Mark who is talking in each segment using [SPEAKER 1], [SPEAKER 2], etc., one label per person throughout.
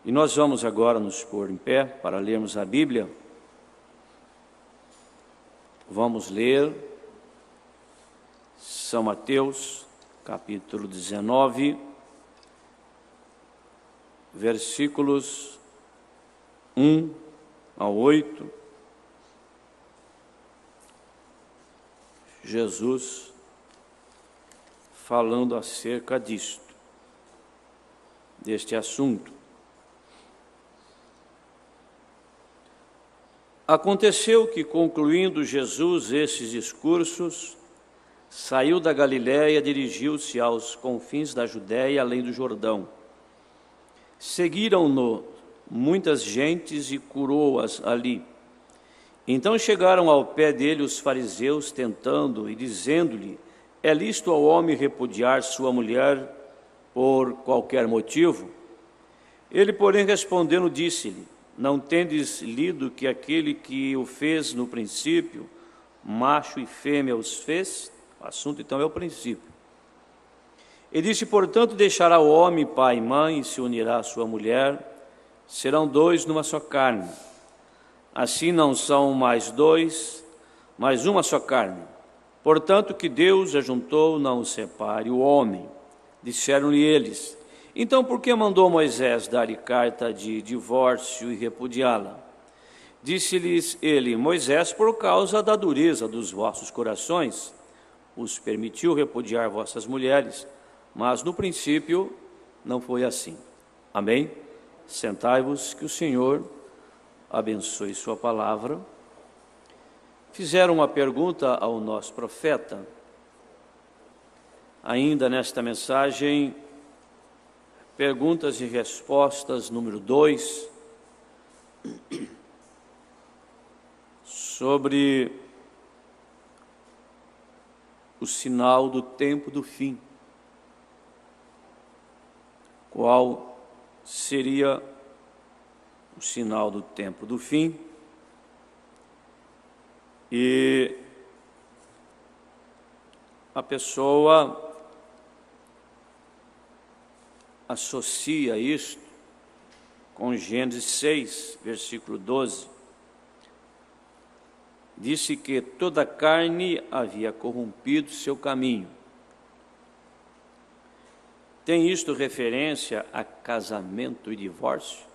[SPEAKER 1] E nós vamos agora nos pôr em pé para lermos a Bíblia. Vamos ler São Mateus, capítulo 19, versículos 1 a 8. Jesus falando acerca deste assunto. Aconteceu que, concluindo Jesus esses discursos, saiu da Galiléia e dirigiu-se aos confins da Judéia, além do Jordão. Seguiram-no muitas gentes e curou-as ali. Então chegaram ao pé dele os fariseus, tentando e dizendo-lhe: é lícito ao homem repudiar sua mulher por qualquer motivo? Ele, porém, respondendo, disse-lhe: não tendes lido que aquele que o fez no princípio, macho e fêmea os fez? O assunto, então, é o princípio. Ele disse: portanto, deixará o homem pai e mãe e se unirá à sua mulher, serão dois numa só carne. Assim não são mais dois, mas uma só carne. Portanto, que Deus ajuntou, não o separe o homem. Disseram-lhe eles: então por que mandou Moisés dar-lhe carta de divórcio e repudiá-la? Disse-lhes ele: Moisés, por causa da dureza dos vossos corações, os permitiu repudiar vossas mulheres, mas no princípio não foi assim. Amém? Sentai-vos, que o Senhor abençoe sua palavra. Fizeram uma pergunta ao nosso profeta, ainda nesta mensagem, perguntas e respostas número 2, sobre o sinal do tempo do fim. Qual seria o sinal do tempo do fim? E a pessoa associa isto com Gênesis 6, versículo 12. Disse que toda a carne havia corrompido seu caminho. Tem isto referência a casamento e divórcio?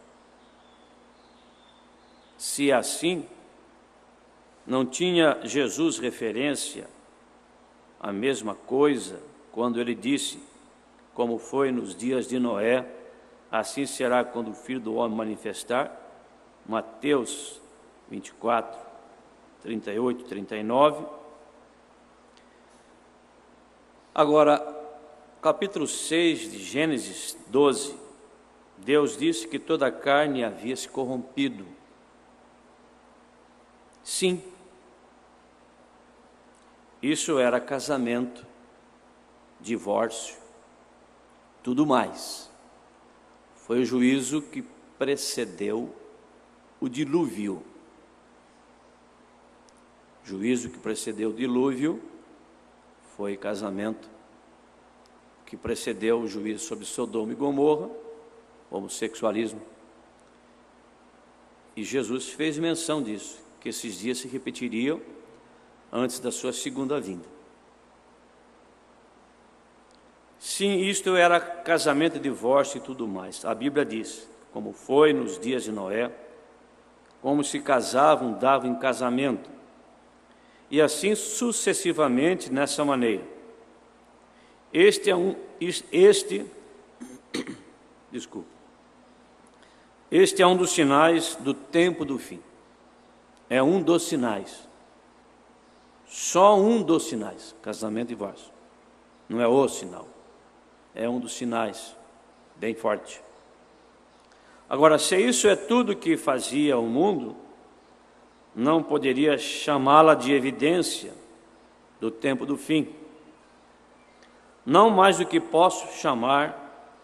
[SPEAKER 1] Se é assim, não tinha Jesus referência à mesma coisa quando ele disse: como foi nos dias de Noé, assim será quando o Filho do Homem manifestar? Mateus 24, 38, 39. Agora, capítulo 6 de Gênesis 12, Deus disse que toda a carne havia se corrompido. Sim, isso era casamento, divórcio, tudo mais. Foi o juízo que precedeu o dilúvio. O juízo que precedeu o dilúvio foi casamento, que precedeu o juízo sobre Sodoma e Gomorra, homossexualismo. E Jesus fez menção disso, que esses dias se repetiriam antes da sua segunda vinda. Sim, isto era casamento, divórcio e tudo mais. A Bíblia diz, como foi nos dias de Noé, como se casavam, davam em casamento, e assim sucessivamente nessa maneira. Este é um dos sinais do tempo do fim. É um dos sinais. Só um dos sinais, casamento e divórcio. Não é o sinal. É um dos sinais, bem forte. Agora, se isso é tudo que fazia o mundo, não poderia chamá-la de evidência do tempo do fim. Não mais do que posso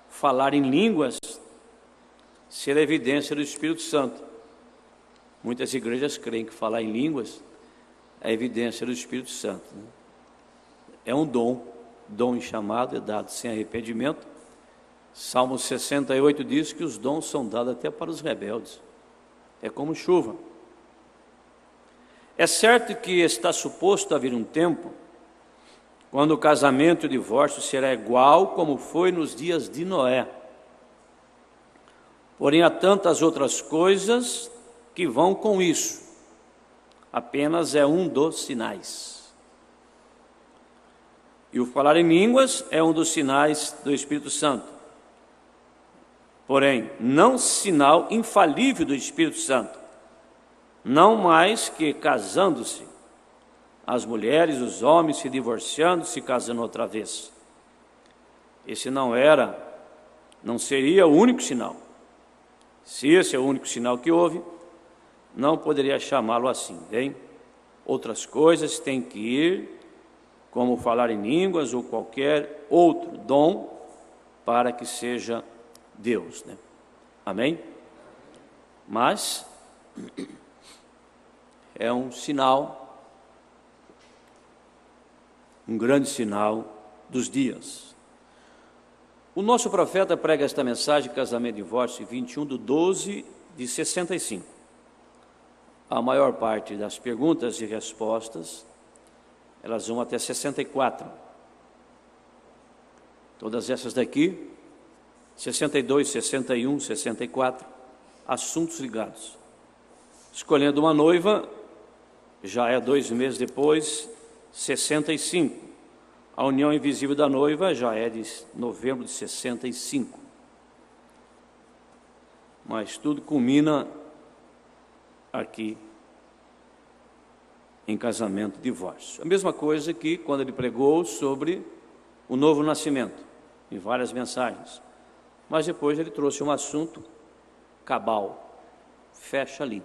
[SPEAKER 1] falar em línguas, ser a evidência do Espírito Santo. Muitas igrejas creem que falar em línguas é a evidência do Espírito Santo. É um dom e chamado é dado sem arrependimento, Salmo 68 diz que os dons são dados até para os rebeldes. É como chuva. É certo que está suposto haver um tempo quando o casamento e o divórcio será igual como foi nos dias de Noé. Porém, há tantas outras coisas que vão com isso. Apenas é um dos sinais. E o falar em línguas é um dos sinais do Espírito Santo. Porém, não sinal infalível do Espírito Santo. Não mais que casando-se, as mulheres, os homens se divorciando, se casando outra vez. Esse não seria o único sinal. Se esse é o único sinal que houve, não poderia chamá-lo assim, bem? Outras coisas têm que ir, como falar em línguas ou qualquer outro dom, para que seja Deus, né? Amém? Mas é um sinal, um grande sinal dos dias. O nosso profeta prega esta mensagem, casamento e divórcio, 21/12/65. A maior parte das perguntas e respostas, elas vão até 64. Todas essas daqui, 62, 61, 64, assuntos ligados. Escolhendo uma noiva, já é 2 meses depois, 65. A união invisível da noiva já é de novembro de 65. Mas tudo culmina aqui em casamento e divórcio. A mesma coisa que quando ele pregou sobre o novo nascimento, em várias mensagens. Mas depois ele trouxe um assunto cabal, fecha ali.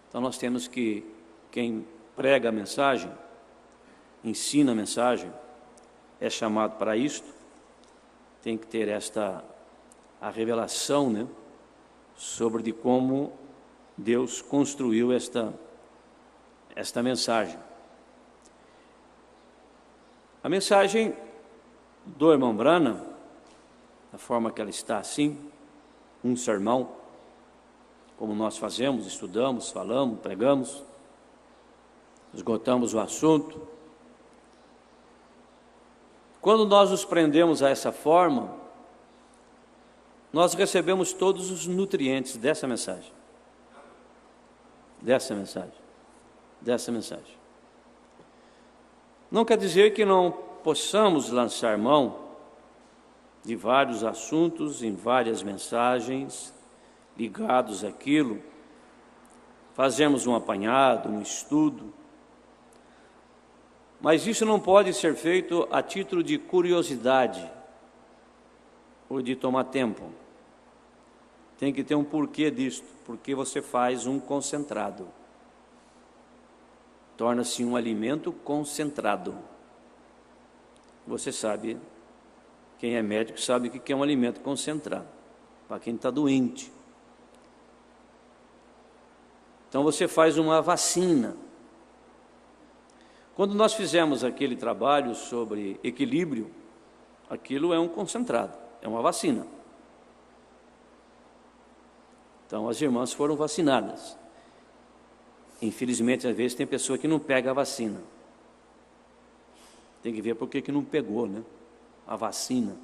[SPEAKER 1] Então nós temos que, quem prega a mensagem, ensina a mensagem, é chamado para isto, tem que ter a revelação, né, sobre de como Deus construiu esta mensagem. A mensagem do irmão Branham, da forma que ela está assim, um sermão, como nós fazemos, estudamos, falamos, pregamos, esgotamos o assunto. Quando nós nos prendemos a essa forma, nós recebemos todos os nutrientes dessa mensagem. Dessa mensagem. Não quer dizer que não possamos lançar mão de vários assuntos em várias mensagens ligados àquilo. Fazemos um apanhado, um estudo. Mas isso não pode ser feito a título de curiosidade ou de tomar tempo. Tem que ter um porquê disto, porque você faz um concentrado. Torna-se um alimento concentrado. Você sabe, quem é médico sabe o que é um alimento concentrado, para quem está doente. Então você faz uma vacina. Quando nós fizemos aquele trabalho sobre equilíbrio, aquilo é um concentrado, é uma vacina. Então as irmãs foram vacinadas. Infelizmente, às vezes tem pessoa que não pega a vacina. Tem que ver por que não pegou, né? A vacina.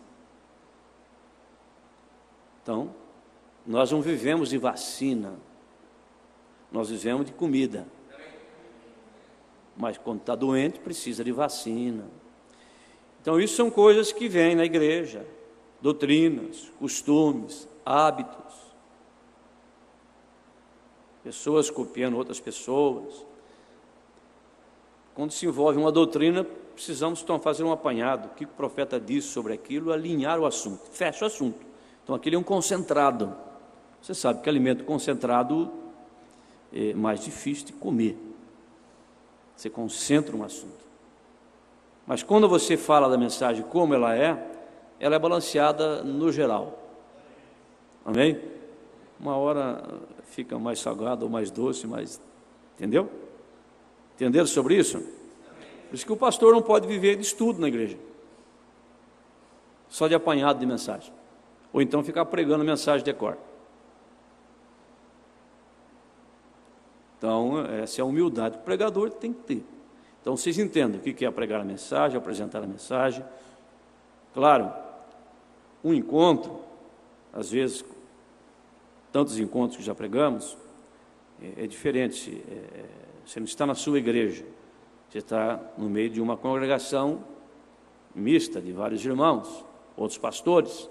[SPEAKER 1] Então, nós não vivemos de vacina, nós vivemos de comida. Mas quando está doente, precisa de vacina. Então, isso são coisas que vêm na igreja, doutrinas, costumes, hábitos. Pessoas copiando outras pessoas. Quando se envolve uma doutrina, precisamos então fazer um apanhado. O que o profeta disse sobre aquilo, alinhar o assunto. Fecha o assunto. Então, aquele é um concentrado. Você sabe que alimento concentrado é mais difícil de comer. Você concentra um assunto. Mas quando você fala da mensagem como ela é balanceada no geral. Amém? Uma hora fica mais salgado ou mais doce, mas... Entendeu? Entenderam sobre isso? Por isso que o pastor não pode viver de estudo na igreja. Só de apanhado de mensagem. ou então ficar pregando mensagem de cor. Então, essa é a humildade que o pregador tem que ter. Então, vocês entendem o que é pregar a mensagem, apresentar a mensagem. Claro, um encontro, às vezes, tantos encontros que já pregamos, é diferente. Você não está na sua igreja, você está no meio de uma congregação mista, de vários irmãos, outros pastores,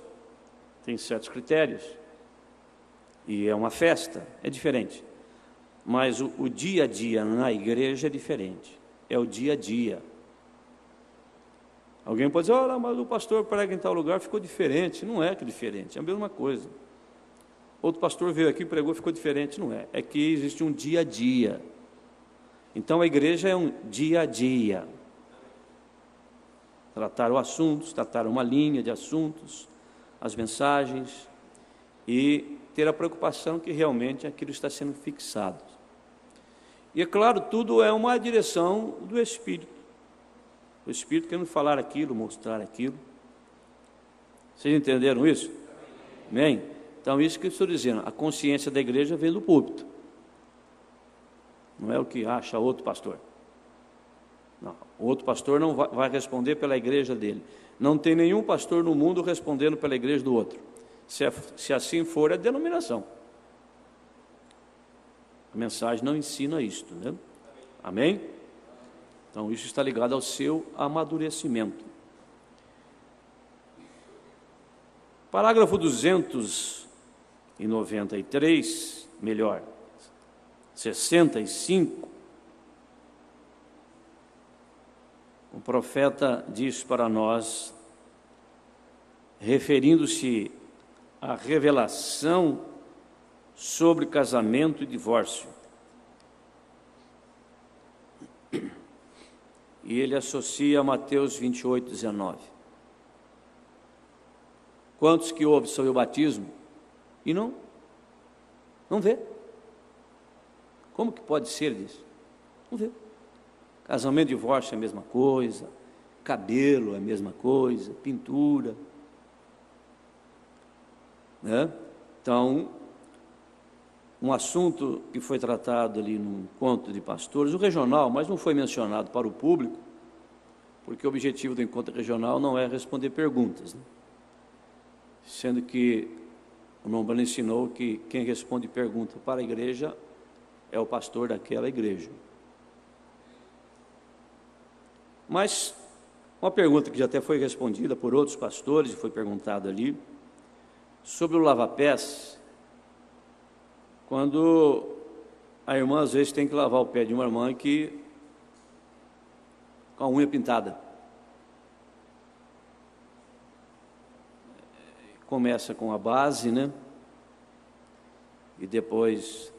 [SPEAKER 1] tem certos critérios, e é uma festa, é diferente. Mas o dia a dia na igreja é diferente, é o dia a dia. Alguém pode dizer, olha, mas o pastor prega em tal lugar, ficou diferente. Não é que diferente, é a mesma coisa. Outro pastor veio aqui, pregou, ficou diferente. Não é, é que existe um dia a dia. Então a igreja é um dia a dia. Tratar os assuntos, tratar uma linha de assuntos, as mensagens, e ter a preocupação que realmente aquilo está sendo fixado. E é claro, tudo é uma direção do Espírito. O Espírito querendo falar aquilo, mostrar aquilo. Vocês entenderam isso? Amém? Então, isso que eu estou dizendo, a consciência da igreja vem do púlpito. Não é o que acha outro pastor. Não, o outro pastor não vai responder pela igreja dele. Não tem nenhum pastor no mundo respondendo pela igreja do outro. Se assim for, é denominação. A mensagem não ensina isto, né? Amém? Então, isso está ligado ao seu amadurecimento. Parágrafo 293, melhor, 65. O profeta diz para nós, referindo-se à revelação sobre casamento e divórcio. E ele associa a Mateus 28, 19. Quantos que ouvem sobre o batismo e não vê? Como que pode ser isso? Não vê. Casamento e divórcio é a mesma coisa, cabelo é a mesma coisa, pintura, né? Então, um assunto que foi tratado ali num encontro de pastores, o regional, mas não foi mencionado para o público, porque o objetivo do encontro regional não é responder perguntas, né? Sendo que o Nombra ensinou que quem responde pergunta para a igreja é o pastor daquela igreja. Mas uma pergunta que já até foi respondida por outros pastores, e foi perguntada ali, sobre o lava-pés, quando a irmã às vezes tem que lavar o pé de uma irmã que com a unha pintada. Começa com a base, né? E depois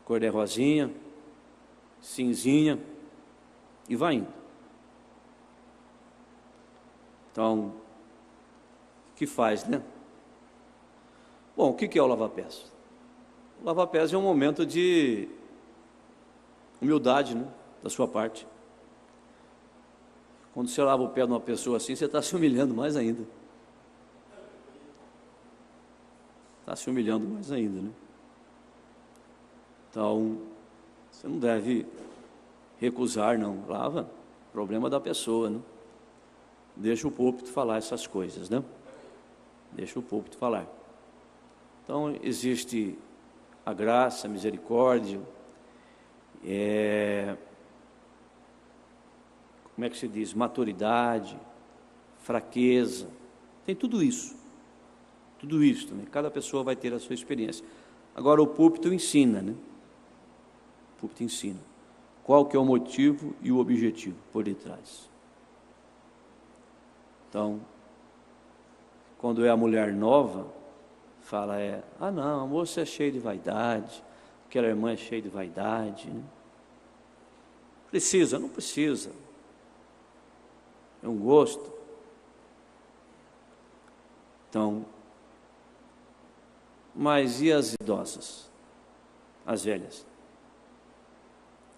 [SPEAKER 1] cor de rosinha, cinzinha, e vai indo. Então, o que faz, né? Bom, o que é o lava-pés? O lava-pés é um momento de humildade, né, da sua parte. Quando você lava o pé de uma pessoa assim, você está se humilhando mais ainda. Está se humilhando mais ainda, né? Então, você não deve recusar, não. Lava, problema da pessoa, né? Deixa o púlpito falar essas coisas, né? Deixa o púlpito falar. Então, existe a graça, a misericórdia, como é que se diz? Maturidade, fraqueza, tem tudo isso. Tudo isso também, cada pessoa vai ter a sua experiência. Agora o púlpito ensina, né? O púlpito ensina. Qual que é o motivo e o objetivo por detrás. Então, quando é a mulher nova, fala não, a moça é cheia de vaidade, aquela irmã é cheia de vaidade, né? Precisa, não precisa. É um gosto. Então, mas e as idosas? As velhas?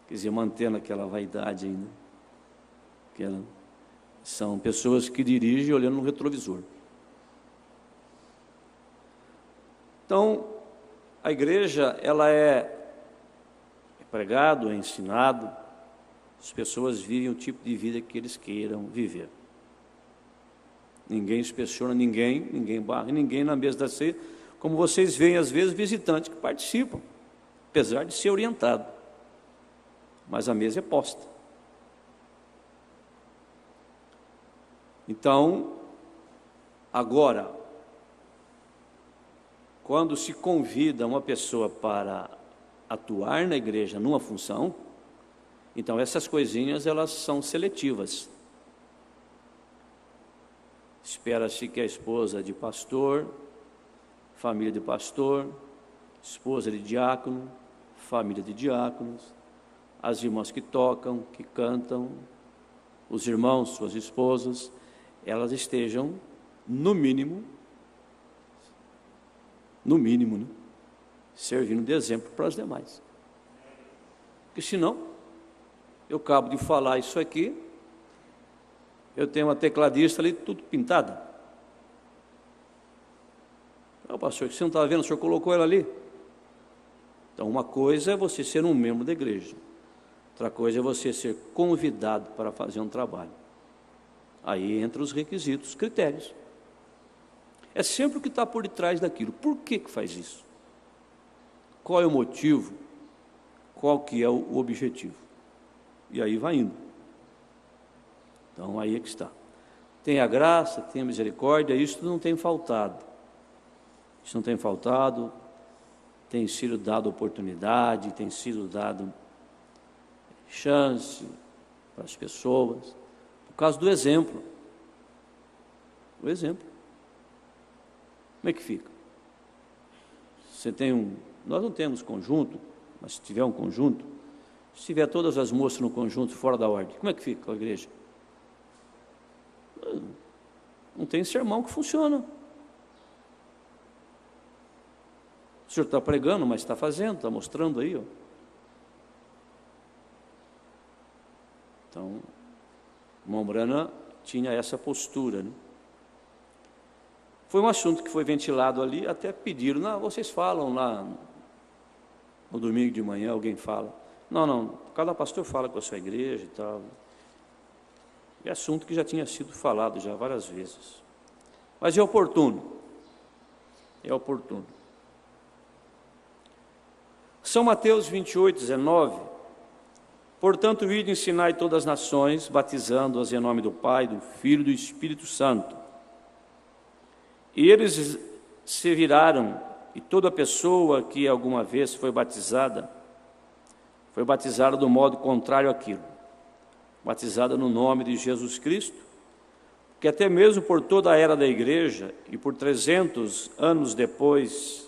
[SPEAKER 1] Quer dizer, mantendo aquela vaidade ainda. São pessoas que dirigem olhando no retrovisor. Então, a igreja, ela é pregado, é ensinado, as pessoas vivem o tipo de vida que eles queiram viver. Ninguém inspeciona ninguém barra ninguém na mesa da ceia, como vocês veem às vezes visitantes que participam, apesar de ser orientado, mas a mesa é posta. Então, agora, quando se convida uma pessoa para atuar na igreja numa função, então essas coisinhas elas são seletivas. Espera-se que a esposa de pastor, família de pastor, esposa de diácono, família de diáconos, as irmãs que tocam, que cantam, os irmãos, suas esposas, elas estejam, no mínimo, né, servindo de exemplo para as demais. Porque senão, eu acabo de falar isso aqui, eu tenho uma tecladista ali, tudo pintada. Pastor, você não estava vendo, o senhor colocou ela ali. Então, uma coisa é você ser um membro da igreja, outra coisa é você ser convidado para fazer um trabalho. Aí entra os requisitos, os critérios. É sempre o que está por detrás daquilo. Por que faz isso? Qual é o motivo? Qual que é o objetivo? E aí vai indo. Então, aí é que está. Tem a graça, tem a misericórdia, isso não tem faltado. Isso não tem faltado, tem sido dado oportunidade, tem sido dado chance para as pessoas, por causa do exemplo. O exemplo. Como é que fica? Você tem nós não temos conjunto, mas se tiver um conjunto, se tiver todas as moças no conjunto fora da ordem, como é que fica a igreja? Não tem sermão que funciona. O senhor está pregando, mas está fazendo, está mostrando aí, ó. Então, o irmão Brana tinha essa postura, né? Foi um assunto que foi ventilado ali, até pediram, não, vocês falam lá, no domingo de manhã alguém fala, não, cada pastor fala com a sua igreja e tal. É assunto que já tinha sido falado já várias vezes. Mas é oportuno. É oportuno. São Mateus 28, 19. Portanto, ide ensinai todas as nações, batizando-as em nome do Pai, do Filho e do Espírito Santo. E eles se viraram, e toda pessoa que alguma vez foi batizada do modo contrário àquilo. Batizada no nome de Jesus Cristo, que até mesmo por toda a era da igreja e por 300 anos depois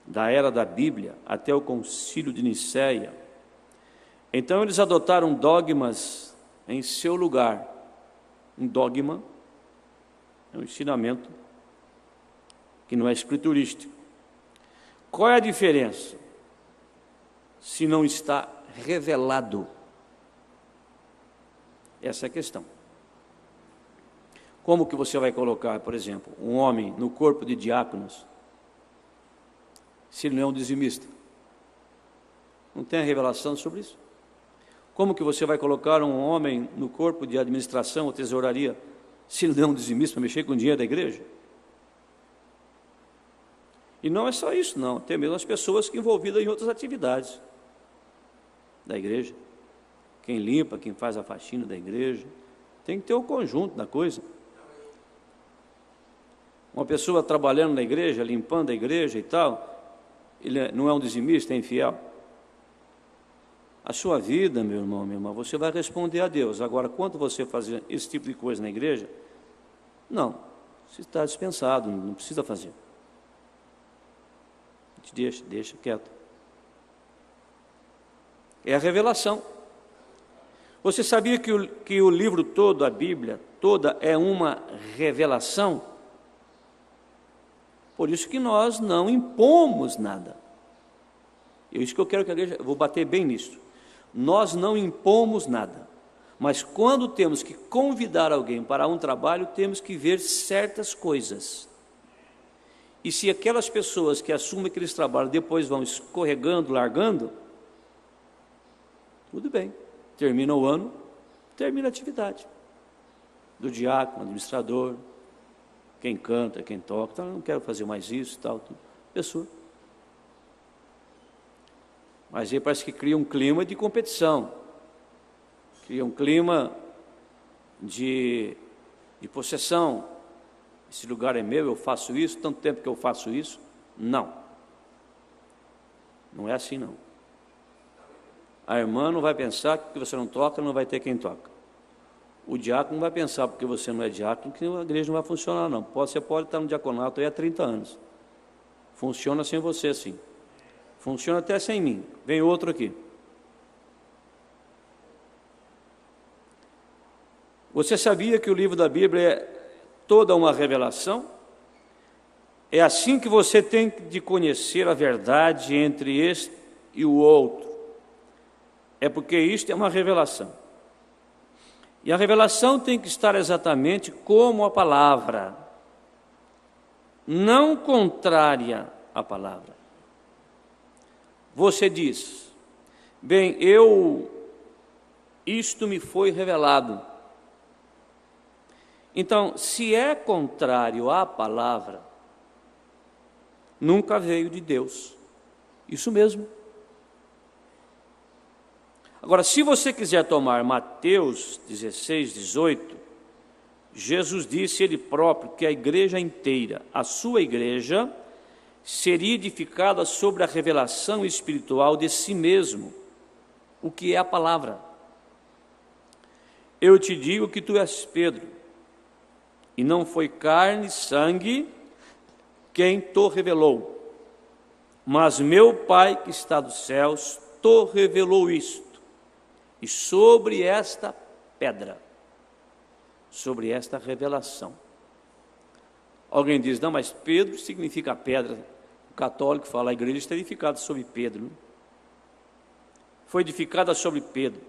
[SPEAKER 1] da era da Bíblia, até o concílio de Nicéia, então eles adotaram dogmas em seu lugar. Um dogma é um ensinamento que não é escriturístico. Qual é a diferença? Se não está revelado. Essa é a questão. Como que você vai colocar, por exemplo, um homem no corpo de diáconos, se ele não é um dizimista? Não tem a revelação sobre isso? Como que você vai colocar um homem no corpo de administração ou tesouraria, se ele não é um dizimista para mexer com o dinheiro da igreja? E não é só isso, não. Tem mesmo as pessoas que envolvidas em outras atividades da igreja. Quem limpa, quem faz a faxina da igreja, tem que ter o conjunto da coisa. Uma pessoa trabalhando na igreja, limpando a igreja e tal, ele não é um dizimista, é infiel. A sua vida, meu irmão, minha irmã, você vai responder a Deus. Agora, quando você fazer esse tipo de coisa na igreja, não, você está dispensado, não precisa fazer. Deixa quieto. É a revelação. Você sabia que o livro todo, a Bíblia toda, é uma revelação? Por isso que nós não impomos nada. É isso que eu quero que a igreja, vou bater bem nisso. Nós não impomos nada, mas quando temos que convidar alguém para um trabalho, temos que ver certas coisas. E se aquelas pessoas que assumem aqueles trabalhos depois vão escorregando, largando, tudo bem, termina o ano, termina a atividade do diácono, administrador, quem canta, quem toca, então, não quero fazer mais isso, tal, pessoa. Mas aí parece que cria um clima de competição, cria um clima de possessão. Esse lugar é meu, eu faço isso, tanto tempo que eu faço isso. Não. Não é assim, não. A irmã não vai pensar que porque você não toca, não vai ter quem toca. O diácono não vai pensar porque você não é diácono, que a igreja não vai funcionar, não. Você pode estar no diaconato aí há 30 anos. Funciona sem você, assim. Funciona até sem mim. Vem outro aqui. Você sabia que o livro da Bíblia é toda uma revelação? É assim que você tem de conhecer a verdade entre este e o outro. É porque isto é uma revelação. E a revelação tem que estar exatamente como a palavra, não contrária à palavra. Você diz, bem, isto me foi revelado. Então, se é contrário à palavra, nunca veio de Deus. Isso mesmo. Agora, se você quiser tomar Mateus 16, 18, Jesus disse ele próprio que a igreja inteira, a sua igreja, seria edificada sobre a revelação espiritual de si mesmo, o que é a palavra. Eu te digo que tu és Pedro, e não foi carne e sangue quem te revelou, mas meu Pai que está dos céus te revelou isto. E sobre esta pedra, sobre esta revelação. Alguém diz, não, mas Pedro significa pedra. O católico fala, a igreja está edificada sobre Pedro. Foi edificada sobre Pedro.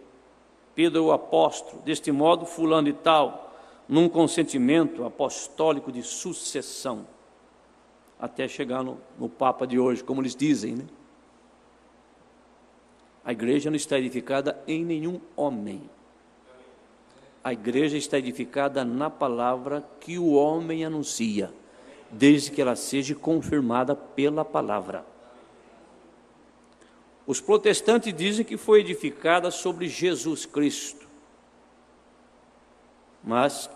[SPEAKER 1] Pedro é o apóstolo, deste modo fulano e tal, num consentimento apostólico de sucessão, até chegar no Papa de hoje, como eles dizem, né? A igreja não está edificada em nenhum homem. A igreja está edificada na palavra que o homem anuncia, desde que ela seja confirmada pela palavra. Os protestantes dizem que foi edificada sobre Jesus Cristo. Mas,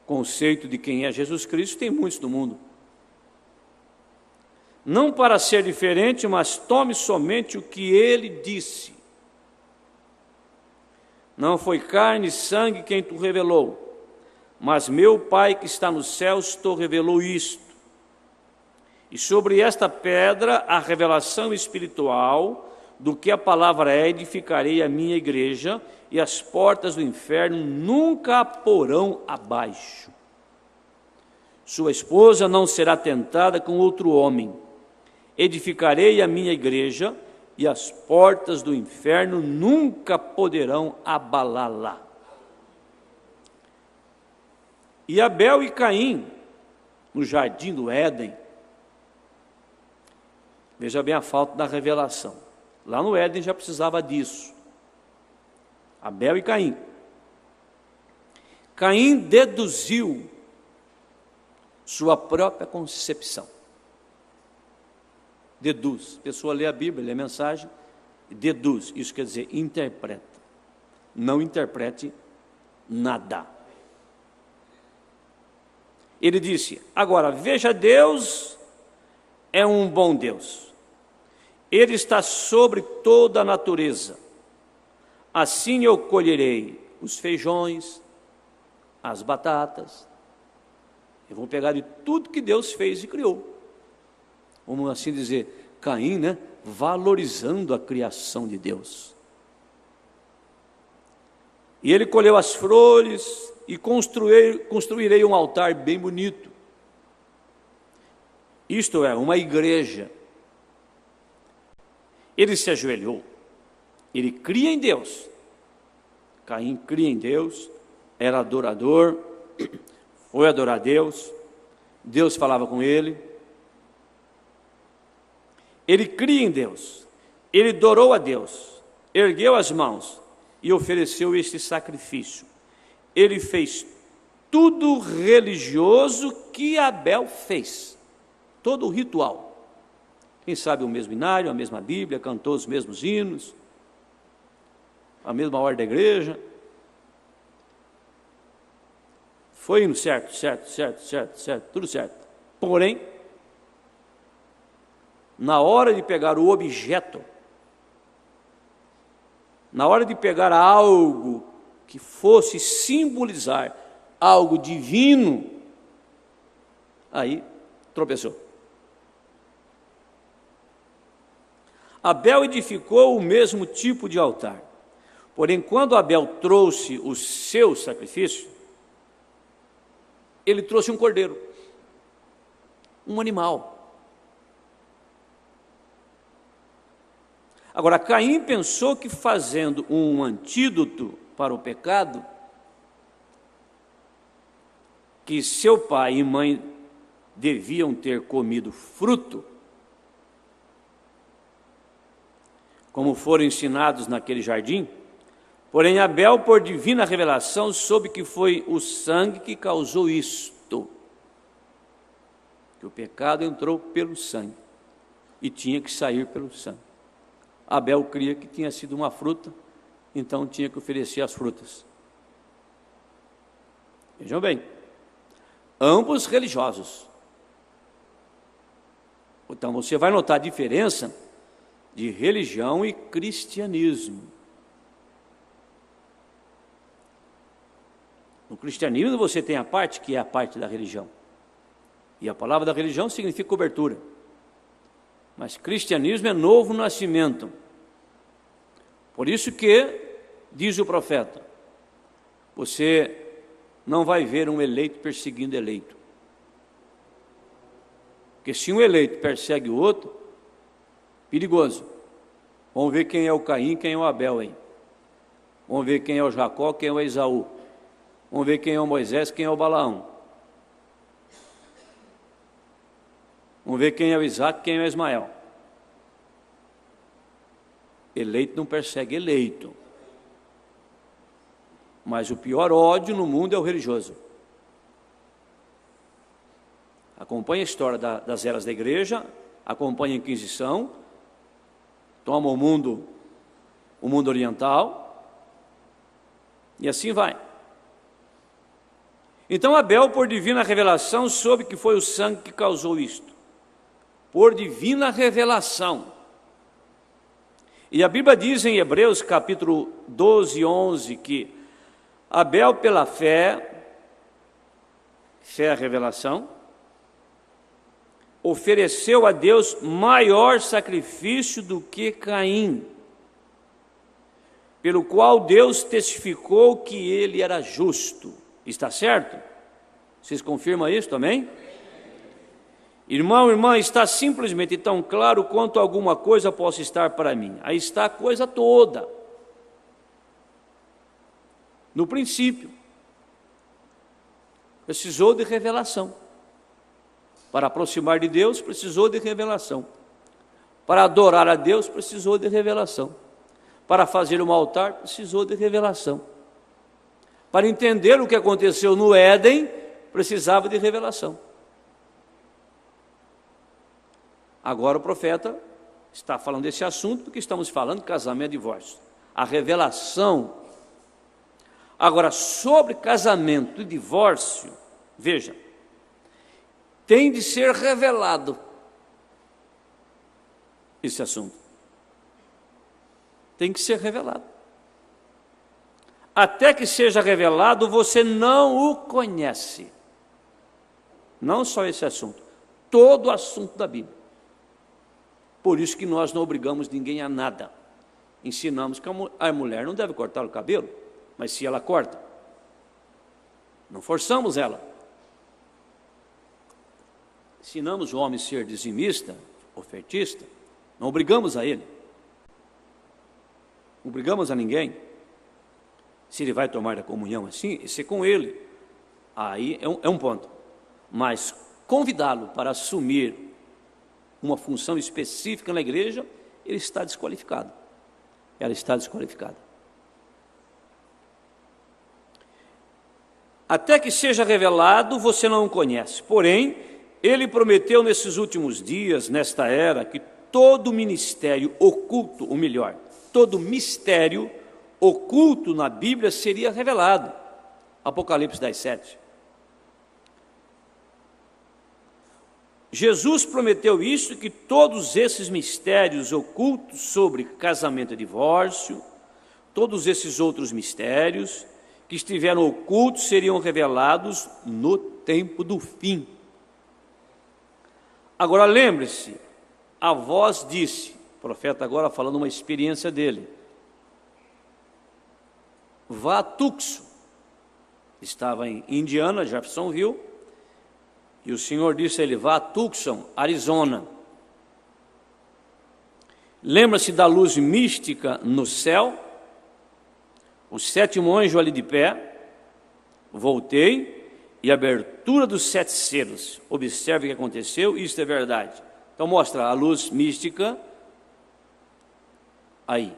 [SPEAKER 1] conceito de quem é Jesus Cristo, tem muitos no mundo. Não para ser diferente, mas tome somente o que ele disse. Não foi carne e sangue quem te revelou, mas meu Pai que está nos céus te revelou isto. E sobre esta pedra, a revelação espiritual do que a palavra é, edificarei a minha igreja, e as portas do inferno nunca a porão abaixo. Sua esposa não será tentada com outro homem. Edificarei a minha igreja, e as portas do inferno nunca poderão abalá-la. E Abel e Caim, no jardim do Éden, veja bem a falta da revelação. Lá no Éden já precisava disso. Abel e Caim. Caim deduziu sua própria concepção. Deduz. A pessoa lê a Bíblia, lê a mensagem, deduz. Isso quer dizer, interpreta. Não interprete nada. Ele disse, agora, veja, Deus é um bom Deus. Ele está sobre toda a natureza. Assim eu colherei os feijões, as batatas. Eu vou pegar de tudo que Deus fez e criou. Vamos assim dizer, Caim, né? Valorizando a criação de Deus. E ele colheu as flores e construirei um altar bem bonito. Isto é, uma igreja. Ele se ajoelhou, ele cria em Deus. Caim cria em Deus, era adorador, foi adorar a Deus, Deus falava com ele, Ele cria em Deus, ele adorou a Deus, ergueu as mãos e ofereceu este sacrifício. Ele fez tudo religioso que Abel fez, todo o ritual. Quem sabe o mesmo inário, a mesma Bíblia, cantou os mesmos hinos, a mesma ordem da igreja. Foi indo certo, tudo certo. Porém, na hora de pegar o objeto, na hora de pegar algo que fosse simbolizar algo divino, aí tropeçou. Abel edificou o mesmo tipo de altar. Porém, quando Abel trouxe o seu sacrifício, ele trouxe um cordeiro, um animal. Agora, Caim pensou que fazendo um antídoto para o pecado, que seu pai e mãe deviam ter comido fruto, como foram ensinados naquele jardim. Porém, Abel, por divina revelação, soube que foi o sangue que causou isto, que o pecado entrou pelo sangue e tinha que sair pelo sangue. Abel cria que tinha sido uma fruta, então tinha que oferecer as frutas. Vejam bem, ambos religiosos. Então você vai notar a diferença de religião e cristianismo. No cristianismo você tem a parte que é a parte da religião. E a palavra da religião significa cobertura. Mas cristianismo é novo nascimento. Por isso que, diz o profeta, você não vai ver um eleito perseguindo eleito. Porque se um eleito persegue o outro, perigoso. Vamos ver quem é o Caim, quem é o Abel aí. Vamos ver quem é o Jacó, quem é o Esaú. Vamos ver quem é o Moisés, quem é o Balaão. Vamos ver quem é o Isaac, quem é o Ismael. Eleito não persegue eleito. Mas o pior ódio no mundo é o religioso. Acompanha a história das eras da igreja, acompanha a Inquisição, toma o mundo oriental, e assim vai. Então Abel, por divina revelação, soube que foi o sangue que causou isto. Por divina revelação. E a Bíblia diz em Hebreus capítulo 12, 11, que Abel pela fé é a revelação, ofereceu a Deus maior sacrifício do que Caim, pelo qual Deus testificou que ele era justo. Está certo? Vocês confirmam isso também? Irmão, irmã, está simplesmente tão claro quanto alguma coisa possa estar para mim. Aí está a coisa toda. No princípio, precisou de revelação. Para aproximar de Deus, precisou de revelação. Para adorar a Deus, precisou de revelação. Para fazer um altar, precisou de revelação. Para entender o que aconteceu no Éden, precisava de revelação. Agora o profeta está falando desse assunto, porque estamos falando de casamento e divórcio. A revelação. Agora, sobre casamento e divórcio, veja, tem de ser revelado esse assunto. Tem que ser revelado. Até que seja revelado, você não o conhece. Não só esse assunto, todo o assunto da Bíblia. Por isso que nós não obrigamos ninguém a nada. Ensinamos que a mulher não deve cortar o cabelo, mas se ela corta, não forçamos ela. Ensinamos o homem a ser dizimista, ofertista, não obrigamos a ele. Não obrigamos a ninguém. Se ele vai tomar a comunhão assim, isso é com ele. Aí é um ponto. Mas convidá-lo para assumir uma função específica na igreja, ele está desqualificado. Ela está desqualificada. Até que seja revelado, você não o conhece. Porém, ele prometeu nesses últimos dias, nesta era, que todo ministério oculto, ou melhor, todo mistério oculto na Bíblia seria revelado. Apocalipse 10:7. Jesus prometeu isso, que todos esses mistérios ocultos sobre casamento e divórcio, todos esses outros mistérios que estiveram ocultos seriam revelados no tempo do fim. Agora lembre-se, a voz disse, o profeta agora falando uma experiência dele, vá a Tucson, estava em Indiana, Jeffersonville, e o Senhor disse a ele, vá a Tucson, Arizona. Lembra-se da luz mística no céu? O sétimo anjo ali de pé, voltei, e a abertura dos 7 selos. Observe o que aconteceu, isso é verdade. Então mostra a luz mística aí.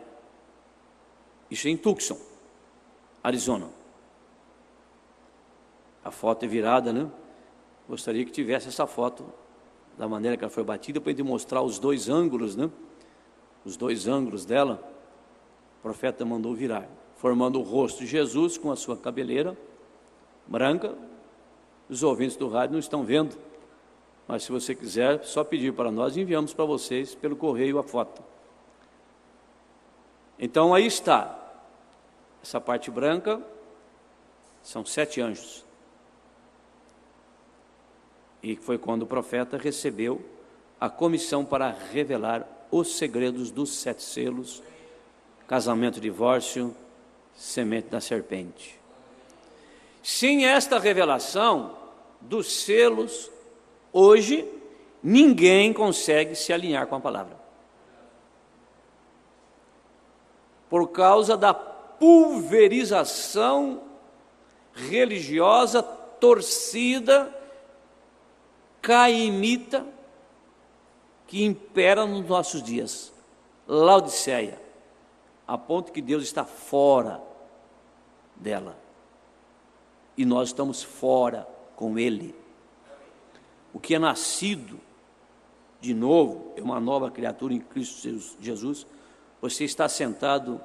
[SPEAKER 1] Isso é em Tucson, Arizona. A foto é virada, né? Gostaria que tivesse essa foto da maneira que ela foi batida, para a gente mostrar os 2 ângulos, né? Os 2 ângulos dela. O profeta mandou virar, formando o rosto de Jesus com a sua cabeleira branca. Os ouvintes do rádio não estão vendo, mas se você quiser, só pedir para nós, enviamos para vocês pelo correio a foto. Então aí está, essa parte branca, são 7 anjos. E foi quando o profeta recebeu a comissão para revelar os segredos dos 7 selos, casamento, divórcio, semente da serpente. Sem esta revelação dos selos, hoje, ninguém consegue se alinhar com a palavra. Por causa da pulverização religiosa, torcida, caimita, que impera nos nossos dias. Laodiceia, a ponto que Deus está fora dela. E nós estamos fora com Ele. O que é nascido de novo, é uma nova criatura em Cristo Jesus. Você está sentado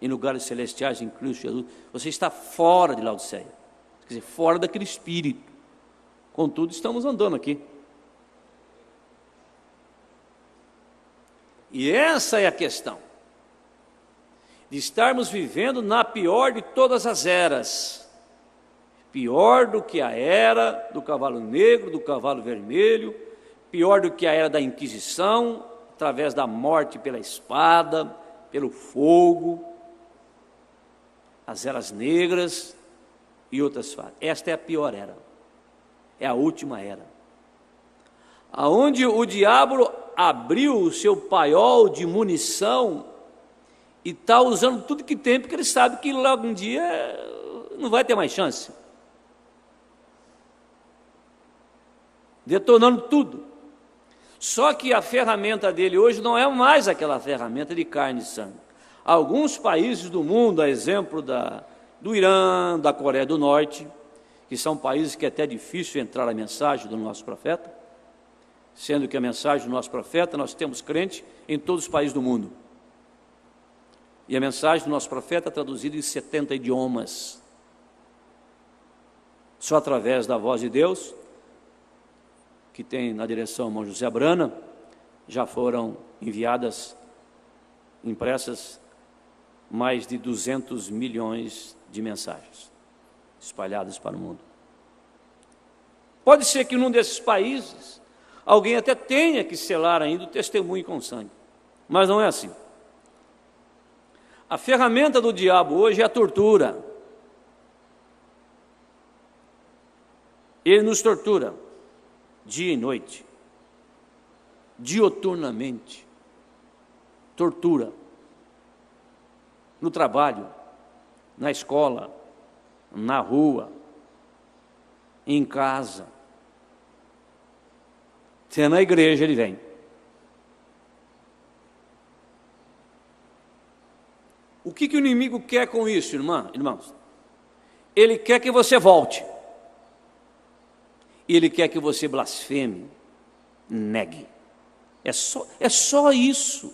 [SPEAKER 1] em lugares celestiais em Cristo Jesus. Você está fora de Laodiceia. Quer dizer, fora daquele espírito. Contudo, estamos andando aqui. E essa é a questão. De estarmos vivendo na pior de todas as eras. Pior do que a era do cavalo negro, do cavalo vermelho. Pior do que a era da Inquisição, através da morte pela espada, pelo fogo. As eras negras e outras fases. Esta é a pior era. É a última era, aonde o diabo abriu o seu paiol de munição e está usando tudo que tem, porque ele sabe que logo um dia não vai ter mais chance, detonando tudo. Só que a ferramenta dele hoje não é mais aquela ferramenta de carne e sangue. Alguns países do mundo, a exemplo do Irã, da Coreia do Norte, que são países que é até difícil entrar a mensagem do nosso profeta, sendo que a mensagem do nosso profeta, nós temos crente em todos os países do mundo. E a mensagem do nosso profeta é traduzida em 70 idiomas. Só através da voz de Deus, que tem na direção irmão José Brana, já foram enviadas, impressas, mais de 200 milhões de mensagens espalhadas para o mundo. Pode ser que num desses países alguém até tenha que selar ainda o testemunho com sangue, mas não é assim. A ferramenta do diabo hoje é a tortura. Ele nos tortura dia e noite, dioturnamente, tortura no trabalho, na escola, na rua, em casa. Se é na igreja, ele vem. O que o inimigo quer com isso, irmãos? Ele quer que você volte. Ele quer que você blasfeme, negue. É só isso.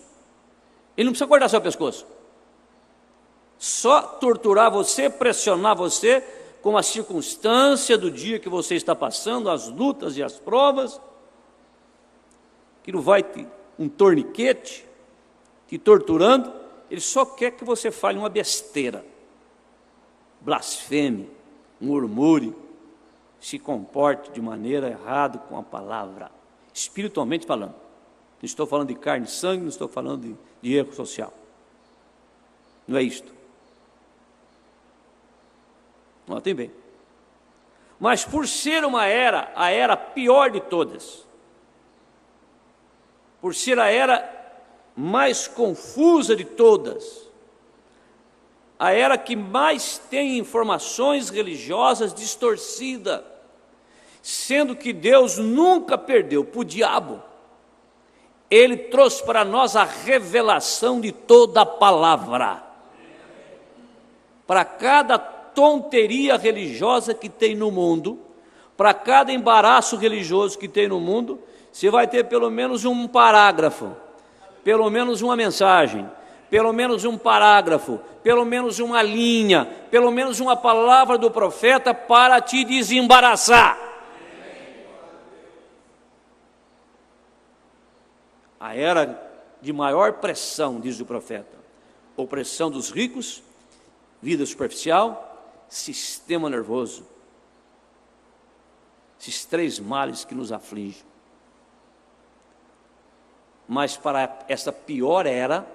[SPEAKER 1] Ele não precisa cortar seu pescoço. Só torturar você, pressionar você com a circunstância do dia que você está passando, as lutas e as provas, que não vai ter um torniquete te torturando. Ele só quer que você fale uma besteira, blasfeme, murmure, se comporte de maneira errada com a palavra, espiritualmente falando. Não estou falando de carne e sangue, não estou falando de erro social. Não é isto. Notem bem. Mas por ser a era pior de todas, por ser a era mais confusa de todas, a era que mais tem informações religiosas distorcidas, sendo que Deus nunca perdeu para o diabo. Ele trouxe para nós a revelação de toda a palavra. Para cada tonteria religiosa que tem no mundo, para cada embaraço religioso que tem no mundo, você vai ter pelo menos um parágrafo, pelo menos uma mensagem, pelo menos um parágrafo, pelo menos uma linha, pelo menos uma palavra do profeta para te desembaraçar. A era de maior pressão, diz o profeta, opressão dos ricos, vida superficial, sistema nervoso, esses três males que nos afligem. Mas para essa pior era,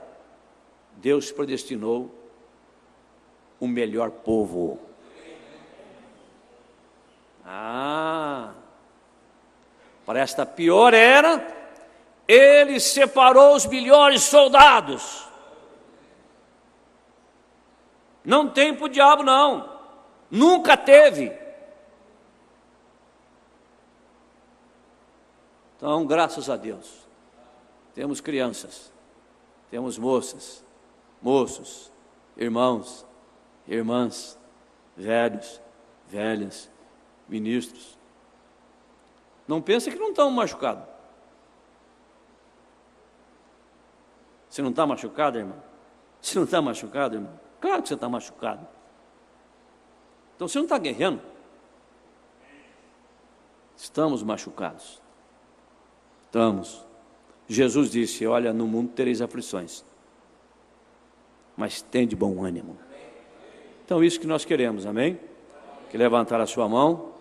[SPEAKER 1] Deus predestinou o melhor povo. Para esta pior era, Ele separou os melhores soldados. Não tem para o diabo, não. Nunca teve. Então, graças a Deus, temos crianças, temos moças, moços, irmãos, irmãs, velhos, velhas, ministros. Não pensa que não estão machucados. Você não está machucado, irmão? Você não está machucado, irmão? Claro que você está machucado. Então você não está guerreando. Estamos machucados. Estamos. Jesus disse: olha, no mundo tereis aflições, mas tende bom ânimo. Então isso que nós queremos, amém? Que levantar a sua mão,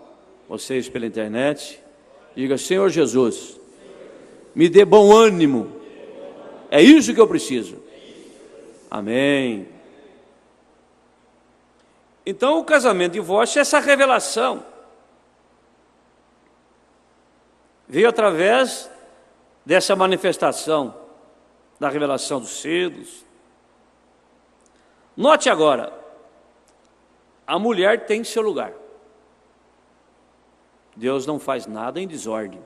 [SPEAKER 1] vocês pela internet, diga: Senhor Jesus, me dê bom ânimo. É isso que eu preciso. Amém. Então o casamento e divórcio é essa revelação. Veio através dessa manifestação da revelação dos selos. Note agora, a mulher tem seu lugar. Deus não faz nada em desordem.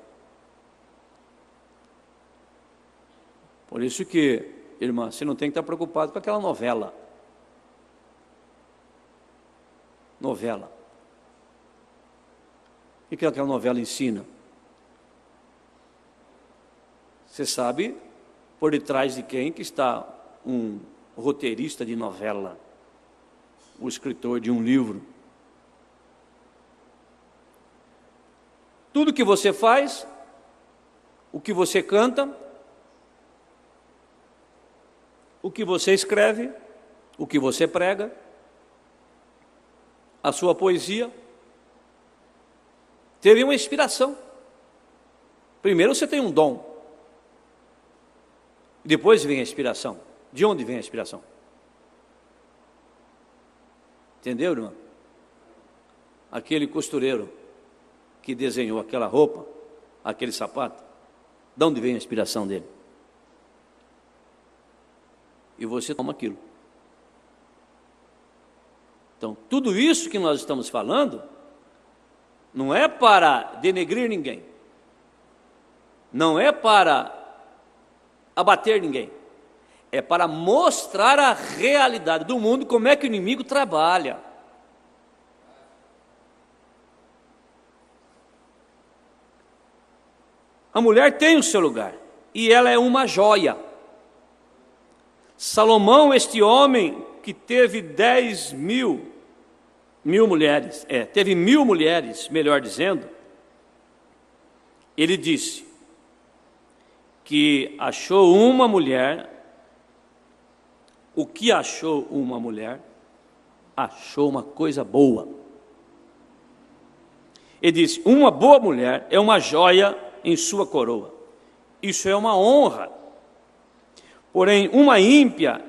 [SPEAKER 1] Por isso que, irmã, você não tem que estar preocupado com aquela novela. Novela. O que aquela novela ensina? Você sabe por detrás de quem que está um roteirista de novela, o escritor de um livro. Tudo que você faz, o que você canta, o que você escreve, o que você prega, a sua poesia, teve uma inspiração. Primeiro você tem um dom, depois vem a inspiração. De onde vem a inspiração? Entendeu, irmão? Aquele costureiro que desenhou aquela roupa, aquele sapato, de onde vem a inspiração dele? E você toma aquilo. Então, tudo isso que nós estamos falando não é para denegrir ninguém, não é para abater ninguém, é para mostrar a realidade do mundo, como é que o inimigo trabalha. A mulher tem o seu lugar, e ela é uma joia. Salomão, este homem que teve 10.000 mulheres, teve 1.000 mulheres, melhor dizendo, ele disse que achou uma mulher. O que achou uma mulher? Achou uma coisa boa. Ele disse: uma boa mulher é uma joia em sua coroa. Isso é uma honra. Porém, uma ímpia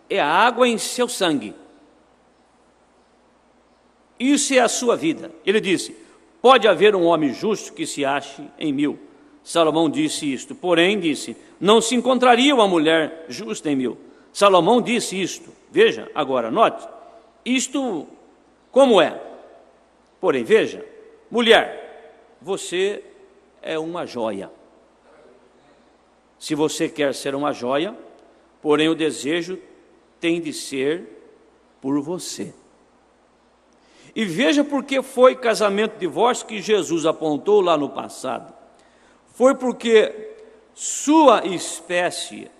[SPEAKER 1] é a água em seu sangue. Isso é a sua vida. Ele disse: pode haver um homem justo que se ache em 1.000. Salomão disse isto. Porém, disse: não se encontraria uma mulher justa em 1.000. Salomão disse isto. Veja, agora, note. Isto como é? Porém, veja, mulher, você é uma joia. Se você quer ser uma joia, porém o desejo tem de ser por você. E veja porque foi casamento e divórcio que Jesus apontou lá no passado. Foi porque sua espécie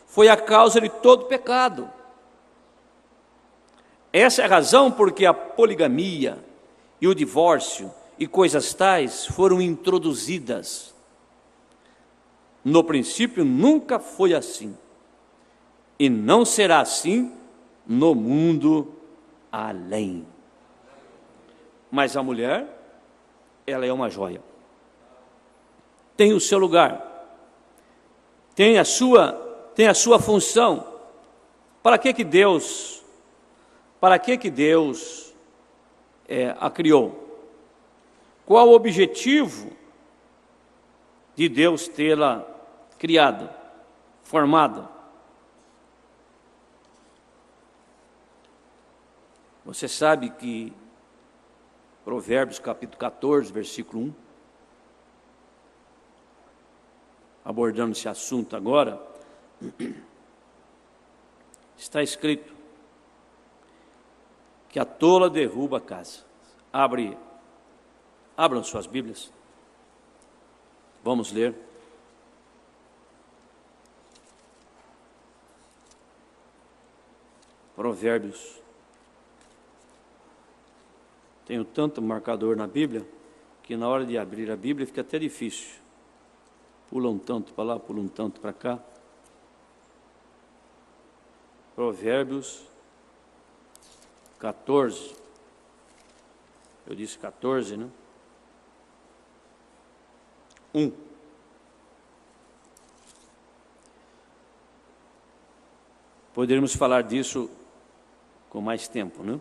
[SPEAKER 1] foi a causa de todo pecado. Essa é a razão porque a poligamia e o divórcio e coisas tais foram introduzidas. No princípio nunca foi assim, e não será assim no mundo além. Mas a mulher, ela é uma joia. Tem o seu lugar, tem a sua função. Para que Deus a criou? Qual o objetivo de Deus tê-la criado, formado? Você sabe que Provérbios capítulo 14, versículo 1, abordando esse assunto agora, está escrito que a tola derruba a casa. Abram suas Bíblias. Vamos ler. Provérbios. Tenho tanto marcador na Bíblia que na hora de abrir a Bíblia fica até difícil. Pula um tanto para lá, pula um tanto para cá. Provérbios 14. Eu disse 14, né? 1. Poderíamos falar disso com mais tempo, né?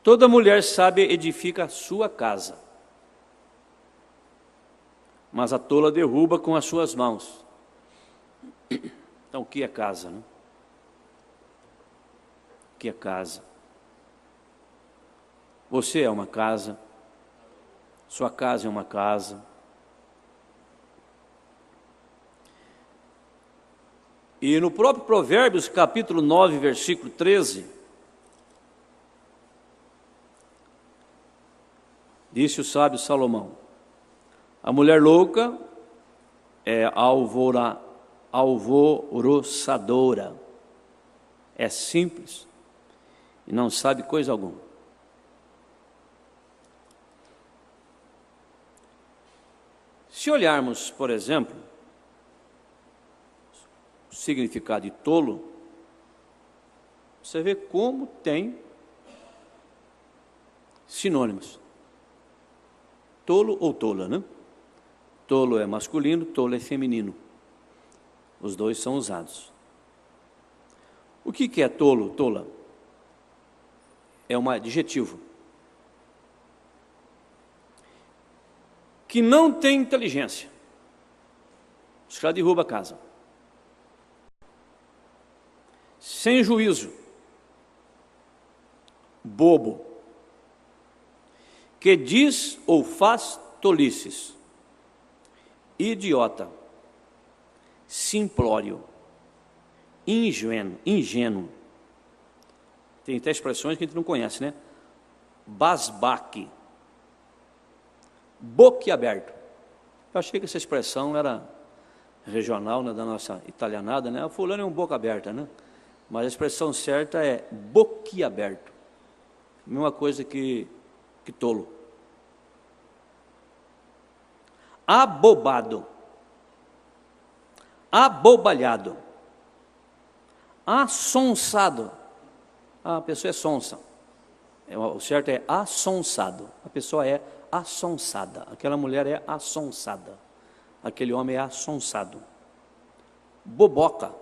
[SPEAKER 1] Toda mulher sábia edifica a sua casa, mas a tola derruba com as suas mãos. Então, o que é casa, né? O que é casa? Você é uma casa, sua casa é uma casa. E no próprio Provérbios, capítulo 9, versículo 13, disse o sábio Salomão: a mulher louca é alvoroçadora, é simples e não sabe coisa alguma. Se olharmos, por exemplo, o significado de tolo, você vê como tem sinônimos. Tolo ou tola, né? Tolo é masculino, tolo é feminino. Os dois são usados. O que é tolo, tola? É um adjetivo que não tem inteligência. Isso já derruba a casa. Sem juízo. Bobo. Que diz ou faz tolices. Idiota. simplório, ingênuo. Tem até expressões que a gente não conhece, né? Basbaque, boquiaberto. Eu achei que essa expressão era regional, né, da nossa italianada, né? O fulano é um boca aberta, né? Mas a expressão certa é boquiaberto. Mesma coisa que tolo. Abobado, abobalhado, assonsado. A pessoa é sonsa. O certo é assonsado. A pessoa é assonsada. Aquela mulher é assonsada. Aquele homem é assonsado. Boboca,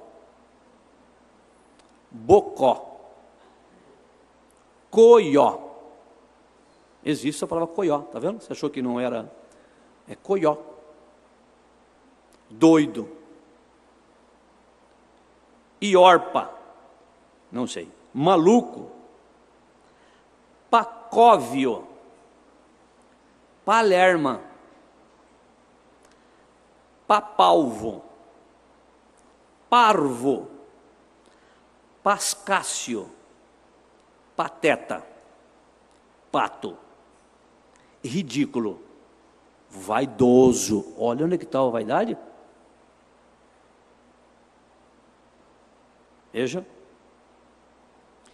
[SPEAKER 1] bocó, coió. Existe a palavra coió, tá vendo? Você achou que não era? É coió. Doido. Iorpa, não sei. Maluco. Pacóvio. Palerma. Papalvo. Parvo. Pascácio. Pateta. Pato. Ridículo. Vaidoso. Olha onde é que está a vaidade. Veja.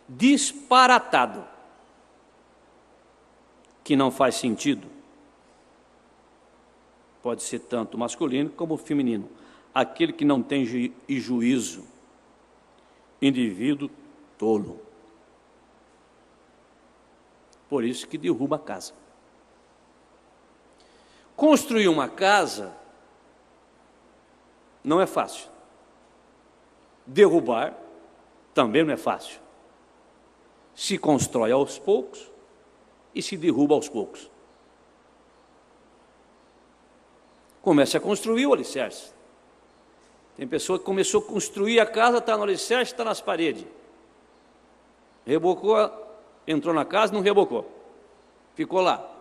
[SPEAKER 1] Disparatado. Que não faz sentido. Pode ser tanto masculino como feminino. Aquele que não tem juízo. Indivíduo tolo. Por isso que derruba a casa. Construir uma casa não é fácil. Derrubar também não é fácil. Se constrói aos poucos e se derruba aos poucos. Comece a construir o alicerce. Tem pessoa que começou a construir a casa, está no alicerce, está nas paredes. Rebocou, entrou na casa, não rebocou. Ficou lá.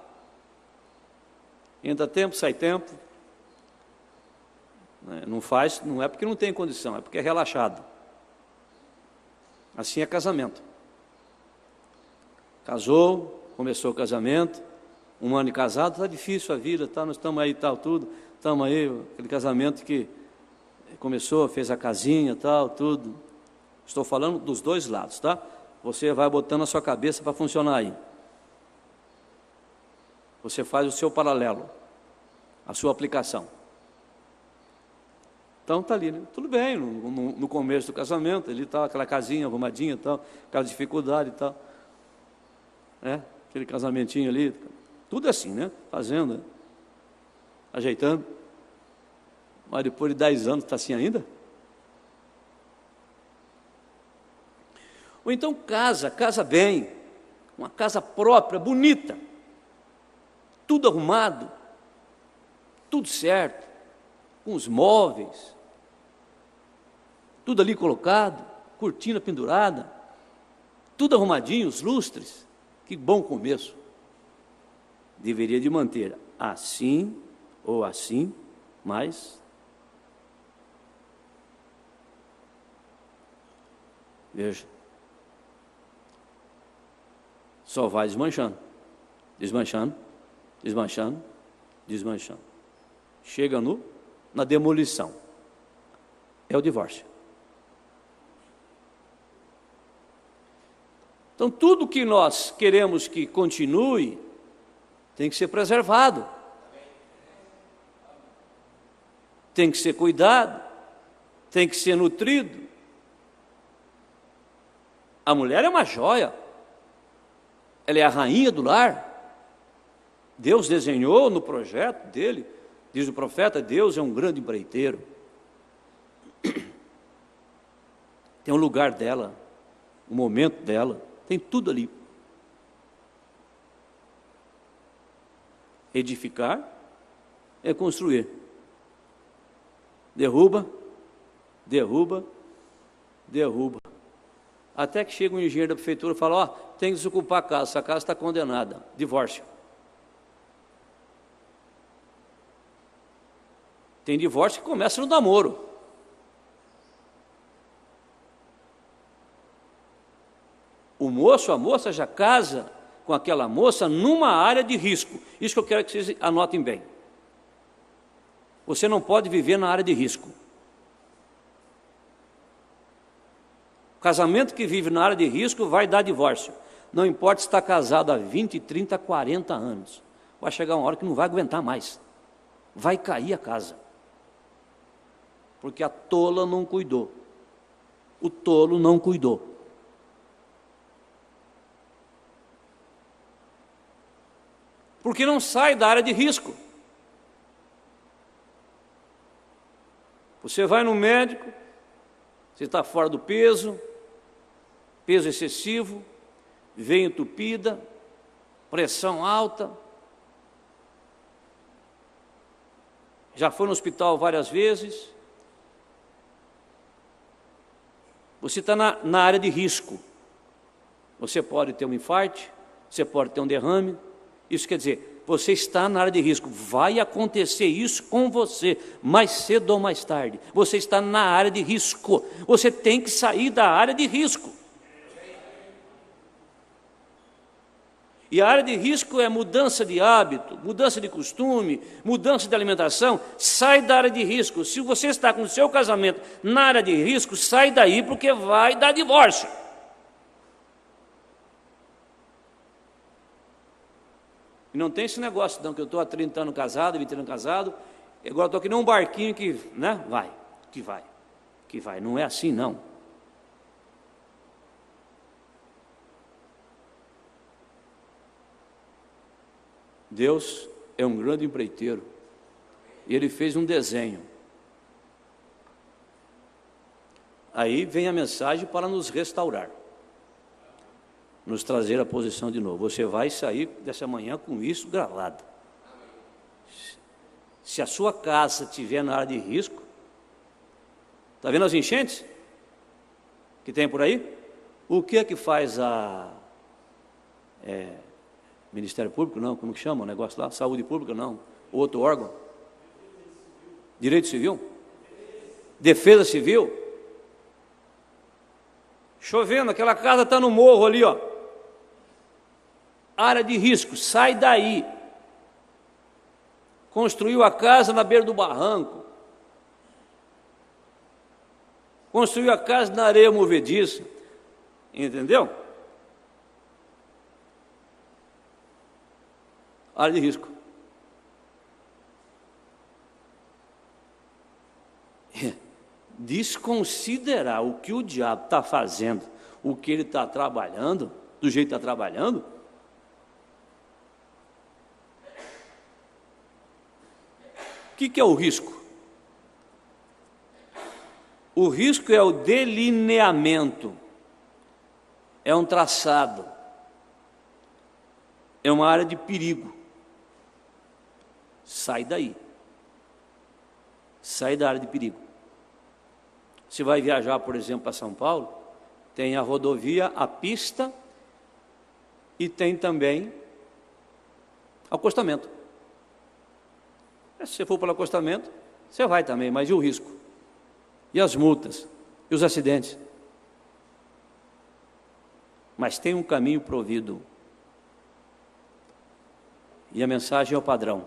[SPEAKER 1] Entra tempo, sai tempo. Não faz, não é porque não tem condição, é porque é relaxado. Assim é casamento. Casou, começou o casamento, 1 ano de casado, está difícil a vida, tá, nós estamos aí, tal, tudo, estamos aí, aquele casamento que começou, fez a casinha, tal, tudo. Estou falando dos dois lados, tá? Você vai botando a sua cabeça para funcionar aí. Você faz o seu paralelo, a sua aplicação. Então está ali, né? Tudo bem, no começo do casamento, ele está aquela casinha arrumadinha, tal, aquela dificuldade e tal. Aquele casamentinho ali, tudo assim, né? Fazendo, né? Ajeitando. Mas depois de 10 anos está assim ainda? Ou então casa bem, uma casa própria, bonita, tudo arrumado, tudo certo, com os móveis, tudo ali colocado, cortina pendurada, tudo arrumadinho, os lustres. Que bom começo. Deveria de manter assim ou assim, mas veja, só vai desmanchando, desmanchando, desmanchando, desmanchando. Chega na demolição. É o divórcio. Então, tudo que nós queremos que continue, tem que ser preservado. Tem que ser cuidado, tem que ser nutrido. A mulher é uma joia. Ela é a rainha do lar. Deus desenhou no projeto dele, diz o profeta, Deus é um grande empreiteiro. Tem um lugar dela, o momento dela, tem tudo ali. Edificar é construir. Derruba, derruba, derruba. Até que chega um engenheiro da prefeitura e fala, tem que desocupar a casa, essa casa está condenada, divórcio. Tem divórcio que começa no namoro. moço, a moça já casa com aquela moça numa área de risco. Isso que eu quero que vocês anotem bem. Você não pode viver na área de risco. O casamento que vive na área de risco vai dar divórcio. Não importa se está casado há 20, 30, 40 anos. Vai chegar uma hora que não vai aguentar mais. Vai cair a casa. Porque a tola não cuidou. O tolo não cuidou. Porque não sai da área de risco. Você vai no médico, você está fora do peso, peso excessivo, veia entupida, pressão alta. Já foi no hospital várias vezes. Você está na área de risco. Você pode ter um infarto, você pode ter um derrame. Isso quer dizer, você está na área de risco. Vai acontecer isso com você, mais cedo ou mais tarde. Você está na área de risco. Você tem que sair da área de risco. E a área de risco é mudança de hábito, mudança de costume, mudança de alimentação. Sai da área de risco. Se você está com o seu casamento na área de risco, sai daí, porque vai dar divórcio. E não tem esse negócio, não, que eu estou há 30 anos casado, 20 anos casado, agora estou aqui num barquinho que, né, que vai. Não é assim, não. Deus é um grande empreiteiro. E Ele fez um desenho. Aí vem a mensagem para nos restaurar. Nos trazer à posição de novo. Você vai sair dessa manhã com isso gravado. Se a sua casa estiver na área de risco, está vendo as enchentes que tem por aí? O que é que faz Ministério Público? Não, como que chama o negócio lá? Saúde Pública? Não. Outro órgão? Direito Civil? Defesa Civil? Chovendo, aquela casa está no morro ali, ó. Área de risco, sai daí. Construiu a casa na beira do barranco. Construiu a casa na areia movediça. Entendeu? Área de risco. Desconsiderar o que o diabo está fazendo, o que ele está trabalhando, do jeito que está trabalhando. O que é o risco? O risco é o delineamento, é um traçado, é uma área de perigo. Sai daí. Sai da área de perigo. Você vai viajar, por exemplo, para São Paulo, tem a rodovia, a pista e tem também acostamento. Se você for pelo acostamento, você vai também, mas e o risco? E as multas? E os acidentes? Mas tem um caminho provido. E a mensagem é o padrão.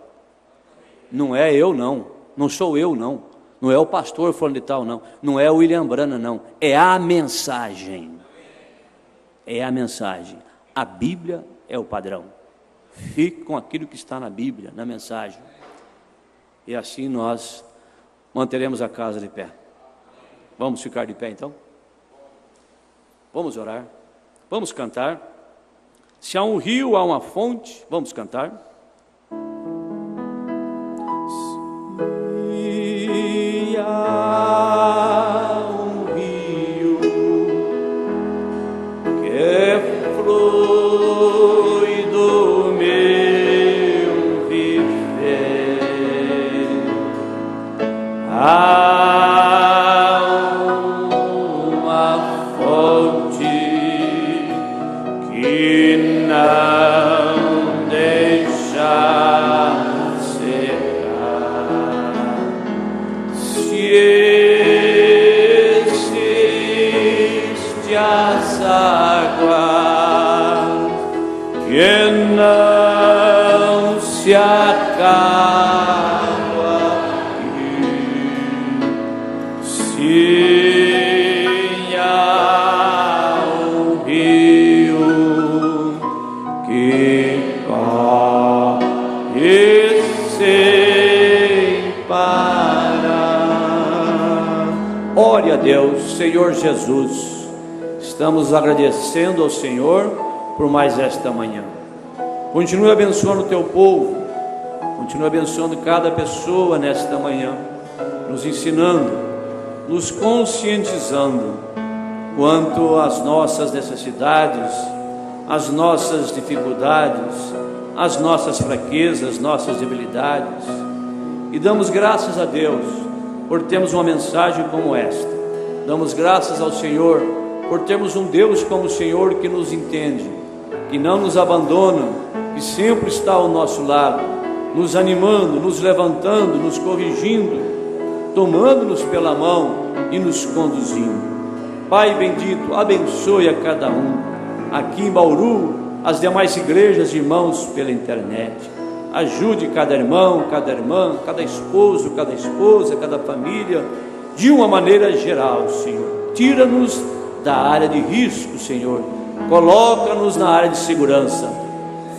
[SPEAKER 1] Não é eu, não. Não sou eu, não. Não é o pastor fulano de tal, não. Não é o William Brana, não. É a mensagem. É a mensagem. A Bíblia é o padrão. Fique com aquilo que está na Bíblia, na mensagem. E assim nós manteremos a casa de pé. Vamos ficar de pé, então? Vamos orar. Vamos cantar. Se há um rio, há uma fonte. Vamos cantar. Se há um rio que flui do meu viver, há uma fonte que não deixa secar. Se existe as águas Sim, ao rio que corre sem parar. Ore a Deus. Senhor Jesus, estamos agradecendo ao Senhor por mais esta manhã. Continue abençoando o teu povo, continue abençoando cada pessoa nesta manhã, nos ensinando, nos conscientizando quanto às nossas necessidades, às nossas dificuldades, às nossas fraquezas, nossas debilidades. E damos graças a Deus por termos uma mensagem como esta. Damos graças ao Senhor por termos um Deus como o Senhor que nos entende, que não nos abandona, que sempre está ao nosso lado, nos animando, nos levantando, nos corrigindo, tomando-nos pela mão e nos conduzindo. Pai bendito, abençoe a cada um, aqui em Bauru, as demais igrejas, irmãos pela internet. Ajude cada irmão, cada irmã, cada esposo, cada esposa, cada família, de uma maneira geral, Senhor. Tira-nos da área de risco, Senhor, coloca-nos na área de segurança.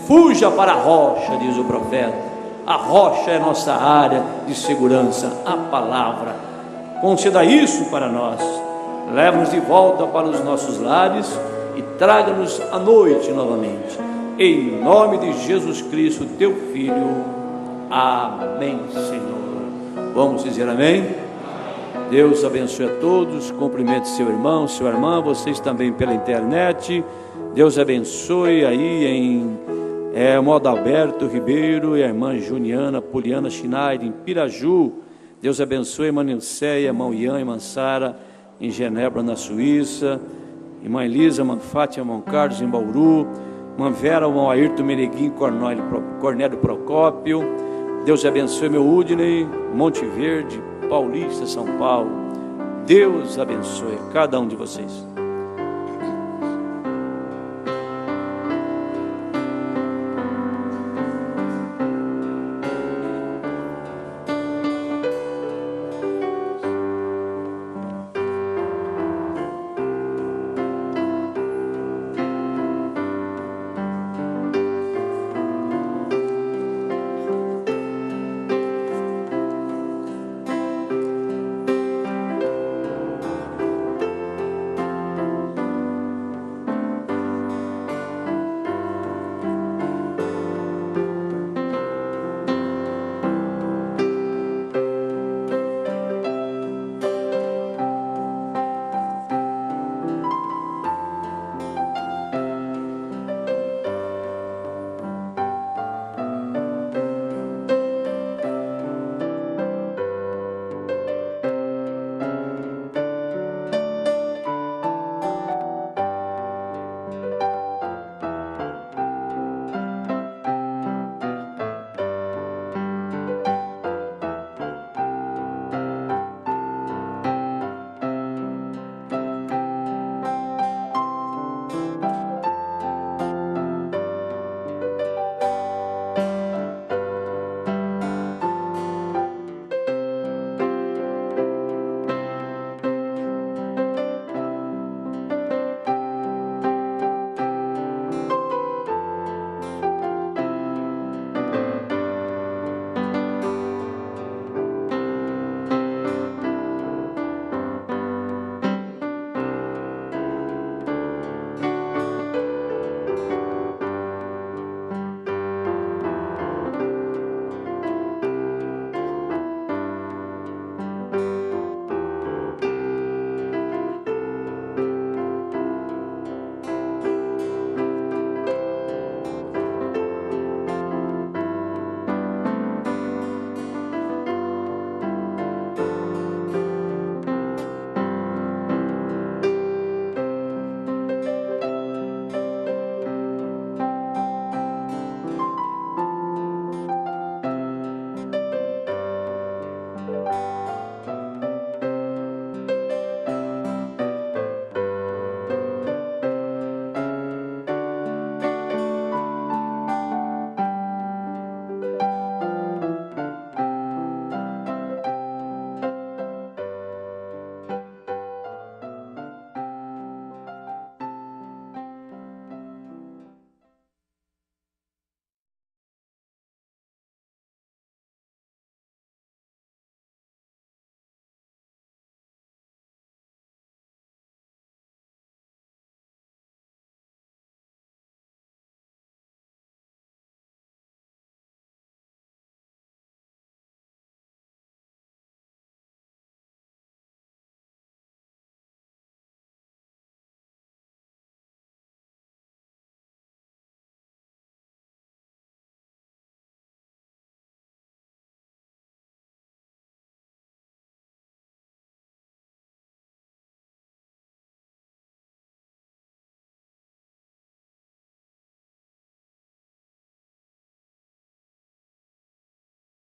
[SPEAKER 1] Fuja para a rocha, diz o profeta. A rocha é nossa área de segurança, a palavra. Conceda isso para nós. Leva-nos de volta para os nossos lares e traga-nos à noite novamente. Em nome de Jesus Cristo, teu Filho. Amém, Senhor. Vamos dizer amém? Deus abençoe a todos, cumprimente seu irmão, sua irmã, vocês também pela internet. Deus abençoe aí em Modo Alberto Ribeiro e a irmã Juniana Poliana Schneid em Piraju. Deus abençoe a irmã Nilceia, irmão Ian e irmã Sara em Genebra, na Suíça. Irmã Elisa, irmã Fátima, irmão Carlos em Bauru. Irmã Vera, irmão Ayrton Meneguinho, Cornélio Procópio. Deus abençoe meu Udney, Monte Verde, Paulista, São Paulo. Deus abençoe cada um de vocês.